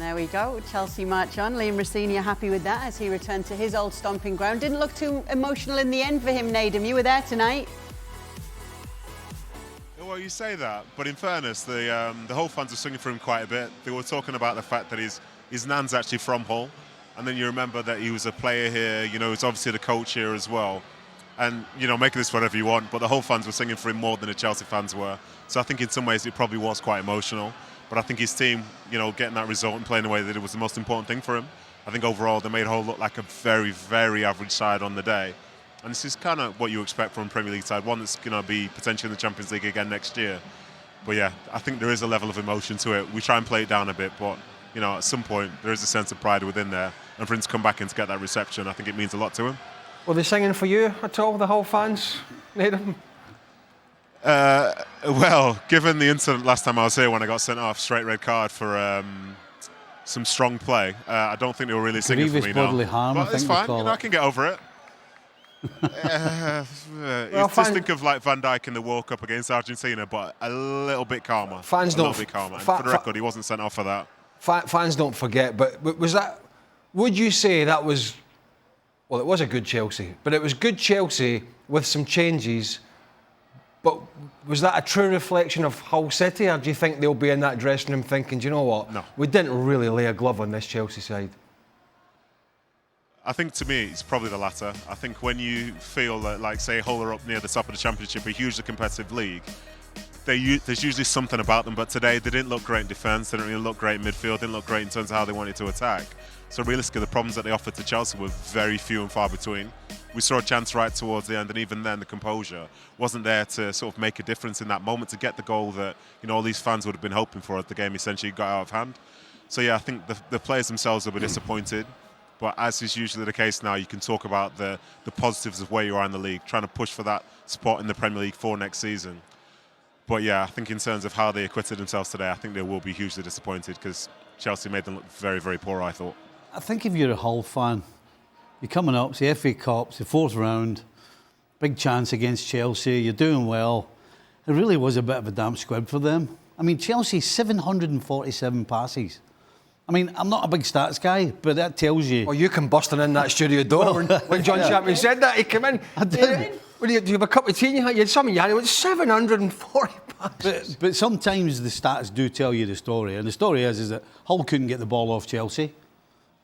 There we go. Chelsea march on. Liam Rossini happy with that as he returned to his old stomping ground. Didn't look too emotional in the end for him, Nedum. You were there tonight. Well, you say that, but in fairness, the Hull fans were singing for him quite a bit. They were talking about the fact that his nan's actually from Hull, and then you remember that he was a player here. You know, he's obviously the coach here as well. And, you know, make this whatever you want, but the Hull fans were singing for him more than the Chelsea fans were. So I think in some ways it probably was quite emotional. But I think his team, you know, getting that result and playing the way that it was the most important thing for him. I think overall they made Hull look like a very, very average side on the day. And this is kind of what you expect from a Premier League side, one that's going to be potentially in the Champions League again next year. But yeah, I think there is a level of emotion to it. We try and play it down a bit, but, you know, at some point there is a sense of pride within there. And for him to come back and to get that reception, I think it means a lot to him. Were they singing for you at all, the Hull fans, Nedum? Well, given the incident last time I was here when I got sent off, straight red card for some strong play, I don't think they were really singing for me now. Bodily harm, but it's fine, you know, I can get over it. Just think of like Van Dijk in the World Cup against Argentina, but a little bit calmer. Fans don't. And for the record, he wasn't sent off for that. Fans don't forget, but was that? Would you say that was? Well, it was a good Chelsea, but it was good Chelsea with some changes. But was that a true reflection of Hull City, or do you think they'll be in that dressing room thinking, do you know what? No. We didn't really lay a glove on this Chelsea side. I think to me it's probably the latter. I think when you feel that, like, say, Hull are up near the top of the Championship, a hugely competitive league, there's usually something about them. But today they didn't look great in defence, they didn't really look great in midfield, didn't look great in terms of how they wanted to attack. So realistically, the problems that they offered to Chelsea were very few and far between. We saw a chance right towards the end, and even then the composure wasn't there to sort of make a difference in that moment to get the goal that, you know, all these fans would have been hoping for as the game essentially got out of hand. So yeah, I think the players themselves will be disappointed. But as is usually the case now, you can talk about the positives of where you are in the league, trying to push for that spot in the Premier League for next season. But yeah, I think in terms of how they acquitted themselves today, I think they will be hugely disappointed because Chelsea made them look very, very poor, I thought. I think if you're a Hull fan, you're coming up, it's the FA Cup, it's the fourth round, big chance against Chelsea, you're doing well. It really was a bit of a damp squib for them. I mean, Chelsea, 747 passes. I mean, I'm not a big stats guy, but that tells you... Well, you come busting in that studio door when John Chapman said that. He came in. I did. Do you have a cup of tea? You had some in your hand. It was 740 passes. But sometimes the stats do tell you the story. And the story is that Hull couldn't get the ball off Chelsea.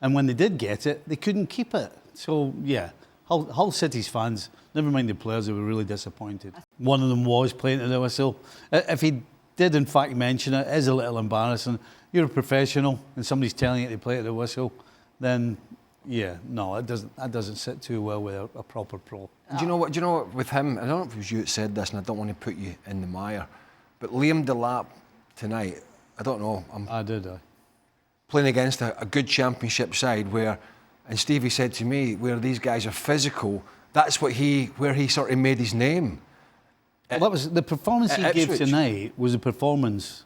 And when they did get it, they couldn't keep it. So, yeah, Hull City's fans, never mind the players, they were really disappointed. One of them was playing to the whistle. If he did, in fact, mention it, it is a little embarrassing. You're a professional and somebody's telling you to play to the whistle, then, yeah, no, that doesn't sit too well with a proper pro. Do you know what, with him, I don't know if it was you that said this, and I don't want to put you in the mire, but Liam Delap tonight, I don't know. I did. Playing against a good Championship side where, and Stevie said to me, where these guys are physical, that's where he sort of made his name. Well, that was the performance he gave tonight was a performance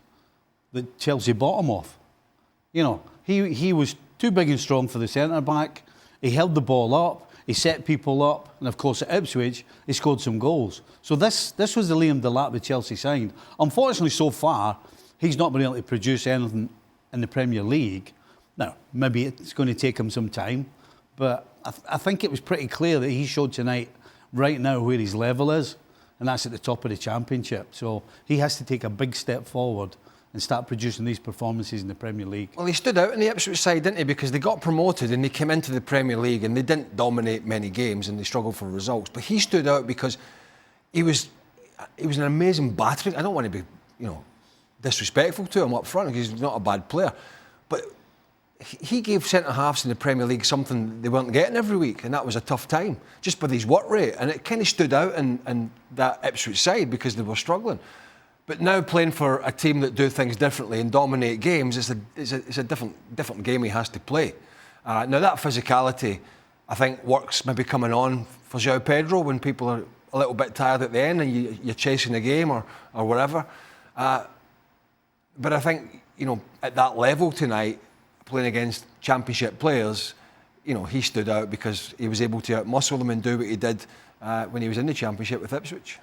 that Chelsea bought him off. You know, he was too big and strong for the centre-back. He held the ball up, he set people up, and of course at Ipswich, he scored some goals. So this was the Liam Delap that Chelsea signed. Unfortunately, so far, he's not been able to produce anything in the Premier League. Now, maybe it's going to take him some time, but I think it was pretty clear that he showed tonight right now where his level is, and that's at the top of the Championship. So he has to take a big step forward and start producing these performances in the Premier League. Well, he stood out in the Ipswich side, didn't he? Because they got promoted and they came into the Premier League and they didn't dominate many games and they struggled for results. But he stood out because he was an amazing battering. I don't want to be, you know, disrespectful to him up front because he's not a bad player. But he gave centre-halves in the Premier League something they weren't getting every week, and that was a tough time, just with his work rate. And it kind of stood out in that Ipswich side because they were struggling. But now playing for a team that do things differently and dominate games, it's a different game he has to play. Now that physicality, I think, works maybe coming on for João Pedro when people are a little bit tired at the end and you're chasing the game or whatever. But I think, you know, at that level tonight, playing against Championship players, you know, he stood out because he was able to outmuscle them and do what he did when he was in the Championship with Ipswich.